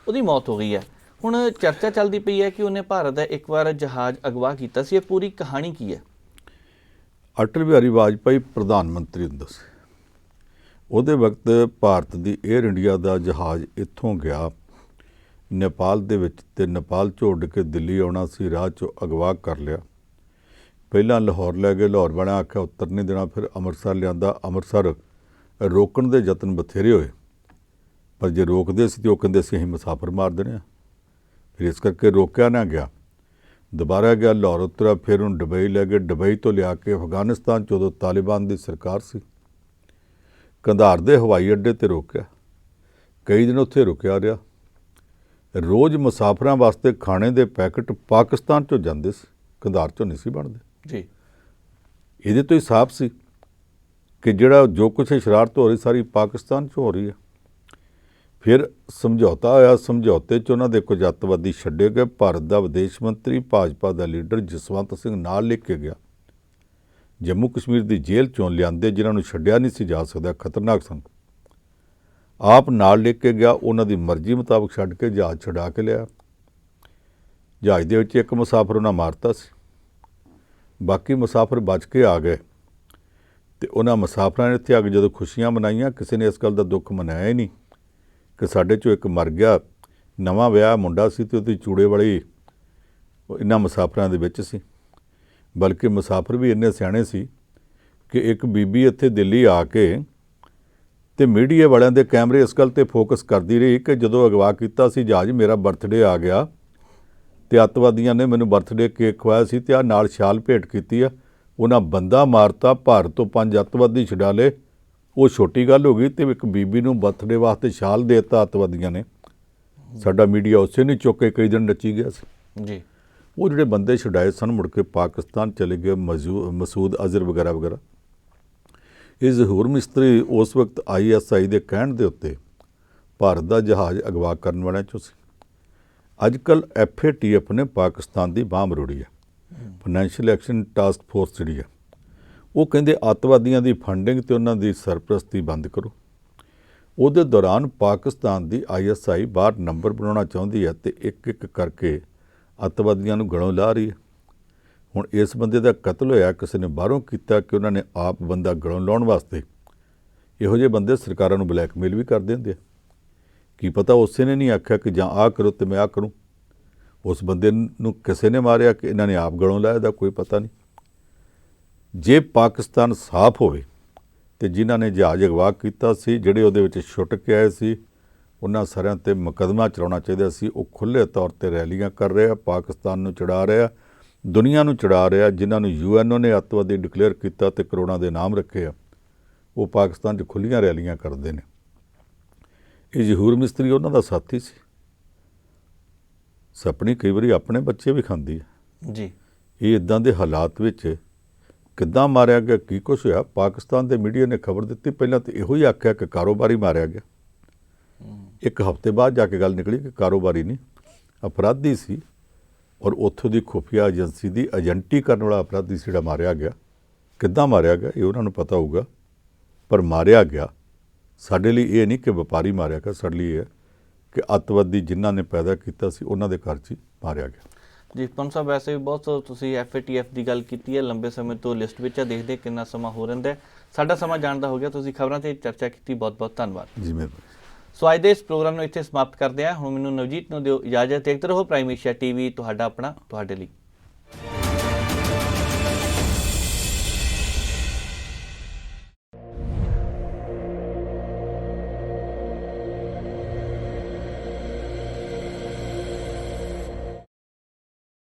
ਉਹਦੀ ਮੌਤ ਹੋ ਗਈ ਹੈ। ਹੁਣ ਚਰਚਾ ਚੱਲਦੀ ਪਈ ਹੈ ਕਿ ਉਹਨੇ ਭਾਰਤ ਦਾ ਇੱਕ ਵਾਰ ਜਹਾਜ਼ ਅਗਵਾ ਕੀਤਾ ਸੀ। ਇਹ ਪੂਰੀ ਕਹਾਣੀ ਕੀ ਹੈ? ਅਟਲ ਬਿਹਾਰੀ ਵਾਜਪਾਈ ਪ੍ਰਧਾਨ ਮੰਤਰੀ ਹੁੰਦਾ ਸੀ, ਉਹਦੇ ਵਕਤ ਭਾਰਤ ਦੀ ਏਅਰ ਇੰਡੀਆ ਦਾ ਜਹਾਜ਼ ਇੱਥੋਂ ਗਿਆ ਨੇਪਾਲ ਦੇ ਵਿੱਚ, ਤੇ ਨੇਪਾਲ 'ਚੋਂ ਉੱਡ ਕੇ ਦਿੱਲੀ ਆਉਣਾ ਸੀ। ਰਾਹ 'ਚੋਂ ਅਗਵਾ ਕਰ ਲਿਆ। ਪਹਿਲਾਂ ਲਾਹੌਰ ਲੈ ਗਏ, ਲਾਹੌਰ ਵਾਲਿਆਂ ਆਖਿਆ ਉੱਤਰ ਨਹੀਂ ਦੇਣਾ, ਫਿਰ ਅੰਮ੍ਰਿਤਸਰ ਲਿਆਂਦਾ। ਅੰਮ੍ਰਿਤਸਰ ਰੋਕਣ ਦੇ ਯਤਨ ਬਥੇਰੇ ਹੋਏ, ਪਰ ਜੇ ਰੋਕਦੇ ਸੀ ਤਾਂ ਉਹ ਕਹਿੰਦੇ ਸੀ ਅਸੀਂ ਮੁਸਾਫਰ ਮਾਰ ਦੇਣੇ ਆ। ਫਿਰ ਇਸ ਕਰਕੇ ਰੋਕਿਆ ਨਾ ਗਿਆ। ਦੁਬਾਰਾ ਗਿਆ, ਲਾਹੌਰ ਉਤਰਿਆ, ਫਿਰ ਉਹਨੂੰ ਦੁਬਈ ਲੈ ਗਏ। ਦੁਬਈ ਤੋਂ ਲਿਆ ਕੇ ਅਫਗਾਨਿਸਤਾਨ 'ਚ ਉਦੋਂ ਤਾਲਿਬਾਨ ਦੀ ਸਰਕਾਰ ਸੀ, ਕੰਧਾਰ ਦੇ ਹਵਾਈ ਅੱਡੇ 'ਤੇ ਰੋਕਿਆ। ਕਈ ਦਿਨ ਉੱਥੇ ਰੁਕਿਆ ਰਿਹਾ। ਰੋਜ਼ ਮੁਸਾਫਰਾਂ ਵਾਸਤੇ ਖਾਣੇ ਦੇ ਪੈਕਟ ਪਾਕਿਸਤਾਨ 'ਚੋਂ ਜਾਂਦੇ ਸੀ, ਕੰਧਾਰ 'ਚੋਂ ਨਹੀਂ ਸੀ ਬਣਦੇ ਜੀ। ਇਹਦੇ ਤੋਂ ਹੀ ਸਾਫ਼ ਸੀ ਕਿ ਜਿਹੜਾ ਜੋ ਕੁਛ ਸ਼ਰਾਰਤ ਹੋ ਰਹੀ ਸਾਰੀ ਪਾਕਿਸਤਾਨ 'ਚ ਹੋ ਰਹੀ ਹੈ। ਫਿਰ ਸਮਝੌਤਾ ਹੋਇਆ, ਸਮਝੌਤੇ 'ਚ ਉਹਨਾਂ ਦੇ ਕੁਝ ਅੱਤਵਾਦੀ ਛੱਡੇ ਗਏ। ਭਾਰਤ ਦਾ ਵਿਦੇਸ਼ ਮੰਤਰੀ, ਭਾਜਪਾ ਦਾ ਲੀਡਰ ਜਸਵੰਤ ਸਿੰਘ ਨਾਲ ਲੈ ਕੇ ਗਿਆ। ਜੰਮੂ ਕਸ਼ਮੀਰ ਦੀ ਜੇਲ੍ਹ 'ਚੋਂ ਲਿਆਂਦੇ, ਜਿਨ੍ਹਾਂ ਨੂੰ ਛੱਡਿਆ ਨਹੀਂ ਸੀ ਜਾ ਸਕਦਾ, ਖਤਰਨਾਕ ਸਨ। ਆਪ ਨਾਲ ਲੈ ਕੇ ਗਿਆ, ਉਹਨਾਂ ਦੀ ਮਰਜ਼ੀ ਮੁਤਾਬਕ ਛੱਡ ਕੇ ਜਹਾਜ਼ ਛੁਡਾ ਕੇ ਲਿਆ। ਜਹਾਜ਼ ਦੇ ਵਿੱਚ ਇੱਕ ਮੁਸਾਫਰ ਉਹਨਾਂ ਮਾਰਤਾ ਸੀ, ਬਾਕੀ ਮੁਸਾਫਰ ਬਚ ਕੇ ਆ ਗਏ। ਤੇ ਉਹਨਾਂ ਮੁਸਾਫਰਾਂ ਨੇ ਇੱਥੇ ਆ ਕੇ ਜਦੋਂ ਖੁਸ਼ੀਆਂ ਮਨਾਈਆਂ, ਕਿਸੇ ਨੇ ਇਸ ਗੱਲ ਦਾ ਦੁੱਖ ਮਨਾਇਆ ਹੀ ਨਹੀਂ ਕਿ ਸਾਡੇ 'ਚੋਂ ਇੱਕ ਮਰ ਗਿਆ। ਨਵਾਂ ਵਿਆਹ ਮੁੰਡਾ ਸੀ ਤੇ ਉਹਦੀ ਚੂੜੇ ਵਾਲੀ ਇਹਨਾਂ ਮੁਸਾਫਰਾਂ ਦੇ ਵਿੱਚ ਸੀ। ਬਲਕਿ ਮੁਸਾਫਰ ਵੀ ਇੰਨੇ ਸਿਆਣੇ ਸੀ ਕਿ ਇੱਕ ਬੀਬੀ ਇੱਥੇ ਦਿੱਲੀ ਆ ਕੇ ਤੇ ਮੀਡੀਆ ਵਾਲਿਆਂ ਦੇ ਕੈਮਰੇ ਇਸ ਗੱਲ 'ਤੇ ਫੋਕਸ ਕਰਦੀ ਰਹੀ ਕਿ ਜਦੋਂ ਅਗਵਾ ਕੀਤਾ ਸੀ ਜਹਾਜ਼, ਮੇਰਾ ਬਰਥਡੇ ਆ ਗਿਆ ਤੇ ਅੱਤਵਾਦੀਆਂ ਨੇ ਮੈਨੂੰ ਬਰਥਡੇ ਕੇਕ ਖਵਾਇਆ ਸੀ ਤੇ ਆਹ ਨਾਲ ਸ਼ਾਲ ਭੇਟ ਕੀਤੀ ਆ। ਉਹਨਾਂ ਬੰਦਾ ਮਾਰਤਾ, ਭਾਰਤ ਤੋਂ 5 ਅੱਤਵਾਦੀ ਛੁਡਾ ਲਏ। ਉਹ ਛੋਟੀ ਗੱਲ ਹੋ ਗਈ ਤੇ ਇੱਕ ਬੀਬੀ ਨੂੰ ਬਰਥਡੇ ਵਾਸਤੇ ਸ਼ਾਲ ਦੇ ਦਿੱਤਾ ਅੱਤਵਾਦੀਆਂ ਨੇ। ਸਾਡਾ ਮੀਡੀਆ ਉਸੇ ਨੂੰ ਚੁੱਕ ਕੇ ਕਈ ਦਿਨ ਨੱਚੀ ਗਿਆ ਸੀ ਜੀ। ਉਹ ਜਿਹੜੇ ਬੰਦੇ ਛੁਡਾਏ ਸਨ ਮੁੜ ਕੇ ਪਾਕਿਸਤਾਨ ਚਲੇ ਗਏ, ਮਸੂਦ ਅਜ਼ਹਰ ਵਗੈਰਾ ਵਗੈਰਾ। ਇਹ ਜ਼ਹੂਰ ਮਿਸਤਰੀ ਉਸ ਵਕਤ ISI ਦੇ ਕਹਿਣ ਦੇ ਉੱਤੇ ਭਾਰਤ ਦਾ ਜਹਾਜ਼ ਅਗਵਾ ਕਰਨ ਵਾਲਿਆਂ 'ਚੋਂ ਸੀ। ਅੱਜ ਕੱਲ੍ਹ FATF ਨੇ ਪਾਕਿਸਤਾਨ ਦੀ ਬਾਂਹ ਮਰੋੜੀ ਹੈ। ਫਾਈਨੈਂਸ਼ੀਅਲ ਐਕਸ਼ਨ ਟਾਸਕ ਫੋਰਸ ਜਿਹੜੀ ਹੈ ਉਹ ਕਹਿੰਦੇ ਅੱਤਵਾਦੀਆਂ ਦੀ ਫੰਡਿੰਗ ਤੇ ਉਹਨਾਂ ਦੀ ਸਰਪ੍ਰਸਤੀ ਬੰਦ ਕਰੋ। ਉਹਦੇ ਦੌਰਾਨ ਪਾਕਿਸਤਾਨ ਦੀ ISI ਬਾਹਰ ਨੰਬਰ ਬਣਾਉਣਾ ਚਾਹੁੰਦੀ ਹੈ ਤੇ ਇੱਕ ਇੱਕ ਕਰਕੇ ਅੱਤਵਾਦੀਆਂ ਨੂੰ ਗਲੋਂ ਲਾ ਰਹੀ ਹੈ। ਹੁਣ ਇਸ ਬੰਦੇ ਦਾ ਕਤਲ ਹੋਇਆ ਕਿਸੇ ਨੇ ਬਾਹਰੋਂ ਕੀਤਾ ਕਿ ਉਹਨਾਂ ਨੇ ਆਪ ਬੰਦਾ ਗਲੋਂ ਲਾਉਣ ਵਾਸਤੇ। ਇਹੋ ਜਿਹੇ ਬੰਦੇ ਸਰਕਾਰਾਂ ਨੂੰ ਬਲੈਕਮੇਲ ਵੀ ਕਰਦੇ ਹੁੰਦੇ ਆ। ਕੀ ਪਤਾ ਉਸੇ ਨੇ ਨਹੀਂ ਆਖਿਆ ਕਿ ਜਾਂ ਆਹ ਕਰੋ ਤੇ ਮੈਂ ਆਹ ਕਰੂੰ। ਉਸ ਬੰਦੇ ਨੂੰ ਕਿਸੇ ਨੇ ਮਾਰਿਆ ਕਿ ਇਹਨਾਂ ਨੇ ਆਪ ਗਲੋਂ ਲਾਇਆ, ਦਾ ਕੋਈ ਪਤਾ ਨਹੀਂ। ਜੇ ਪਾਕਿਸਤਾਨ ਸਾਫ਼ ਹੋਵੇ ਤੇ ਜਿਨ੍ਹਾਂ ਨੇ ਜਹਾਜ਼ ਅਗਵਾ ਕੀਤਾ ਸੀ, ਜਿਹੜੇ ਉਹਦੇ ਵਿੱਚ ਛੁੱਟ ਕੇ ਆਏ ਸੀ, ਉਹਨਾਂ ਸਾਰਿਆਂ ਤੇ ਮੁਕੱਦਮਾ ਚਲਾਉਣਾ ਚਾਹੀਦਾ ਸੀ। ਉਹ ਖੁੱਲ੍ਹੇ ਤੌਰ ਤੇ ਰੈਲੀਆਂ ਕਰ ਰਹੇ ਆ, ਪਾਕਿਸਤਾਨ ਨੂੰ ਚੜਾ ਰਹੇ ਆ, ਦੁਨੀਆ ਨੂੰ ਚੜਾ ਰਹੇ ਆ। ਜਿਨ੍ਹਾਂ ਨੂੰ UNO ਨੇ ਅੱਤਵਾਦੀ ਡਿਕਲੇਅਰ ਕੀਤਾ ਤੇ ਕਰੋੜਾਂ ਦੇ ਨਾਮ ਰੱਖੇ ਆ, ਉਹ ਪਾਕਿਸਤਾਨ 'ਚ ਖੁੱਲ੍ਹੀਆਂ ਰੈਲੀਆਂ ਕਰਦੇ ਨੇ। ਇਹ ਜ਼ਹੂਰ ਮਿਸਤਰੀ ਉਹਨਾਂ ਦਾ ਸਾਥੀ ਸੀ। ਸਪਨੀ ਕਈ ਵਾਰੀ ਆਪਣੇ ਬੱਚੇ ਵੀ ਖਾਂਦੀ ਹੈ ਜੀ। ਇਹ ਇੱਦਾਂ ਦੇ ਹਾਲਾਤ ਵਿੱਚ ਕਿੱਦਾਂ ਮਾਰਿਆ ਗਿਆ, ਕੀ ਕੁਛ ਹੋਇਆ? ਪਾਕਿਸਤਾਨ ਦੇ ਮੀਡੀਆ ਨੇ ਖਬਰ ਦਿੱਤੀ, ਪਹਿਲਾਂ ਤਾਂ ਇਹੋ ਹੀ ਆਖਿਆ ਕਿ ਕਾਰੋਬਾਰੀ ਮਾਰਿਆ ਗਿਆ। ਇੱਕ ਹਫ਼ਤੇ ਬਾਅਦ ਜਾ ਕੇ ਗੱਲ ਨਿਕਲੀ ਕਿ ਕਾਰੋਬਾਰੀ ਨਹੀਂ, ਅਪਰਾਧੀ ਸੀ, ਔਰ ਉੱਥੋਂ ਦੀ ਖੁਫੀਆ ਏਜੰਸੀ ਦੀ ਏਜੰਟੀ ਕਰਨ ਵਾਲਾ ਅਪਰਾਧੀ ਸੀ ਜਿਹੜਾ ਮਾਰਿਆ ਗਿਆ। ਕਿੱਦਾਂ ਮਾਰਿਆ ਗਿਆ ਇਹ ਉਹਨਾਂ ਨੂੰ ਪਤਾ ਹੋਊਗਾ, ਪਰ ਮਾਰਿਆ ਗਿਆ। ਸਾਡੇ ਲਈ ਇਹ ਨਹੀਂ ਕਿ ਵਪਾਰੀ ਮਾਰਿਆ ਗਿਆ, ਸਾਡੇ ਲਈ ਇਹ ਹੈ ਕਿ ਅੱਤਵਾਦੀ ਜਿਨ੍ਹਾਂ ਨੇ ਪੈਦਾ ਕੀਤਾ ਸੀ ਉਹਨਾਂ ਦੇ ਘਰ 'ਚ ਹੀ ਮਾਰਿਆ ਗਿਆ। ਜੀ ਪੰਨ ਸਾਹਿਬ, ਵੈਸੇ ਵੀ ਬਹੁਤ ਤੁਸੀਂ FATF ਦੀ ਗੱਲ ਕੀਤੀ ਹੈ, ਲੰਬੇ ਸਮੇਂ ਤੋਂ ਲਿਸਟ ਵਿੱਚ ਆ, ਦੇਖਦੇ ਕਿੰਨਾ ਸਮਾਂ ਹੋ ਰਹਿੰਦਾ ਹੈ। ਸਾਡਾ ਸਮਾਂ ਜਾਣਦਾ ਹੋ ਗਿਆ, ਤੁਸੀਂ ਖਬਰਾਂ ਤੇ ਚਰਚਾ ਕੀਤੀ, ਬਹੁਤ ਬਹੁਤ ਧੰਨਵਾਦ ਜੀ। ਮਿਹਰਬਾਨੀ। ਸੋ ਅੱਜ ਦੇ ਇਸ ਪ੍ਰੋਗਰਾਮ ਨੂੰ ਇੱਥੇ ਸਮਾਪਤ ਕਰਦੇ ਹਾਂ। ਹੁਣ ਮੈਨੂੰ ਨਵਜੀਤ ਨੂੰ ਦਿਓ ਇਜਾਜ਼ਤ। ਦੇਖਦੇ ਰਹੋ ਪ੍ਰਾਈਮ ਏਸ਼ੀਆ TV, ਤੁਹਾਡਾ ਆਪਣਾ, ਤੁਹਾਡੇ ਲਈ।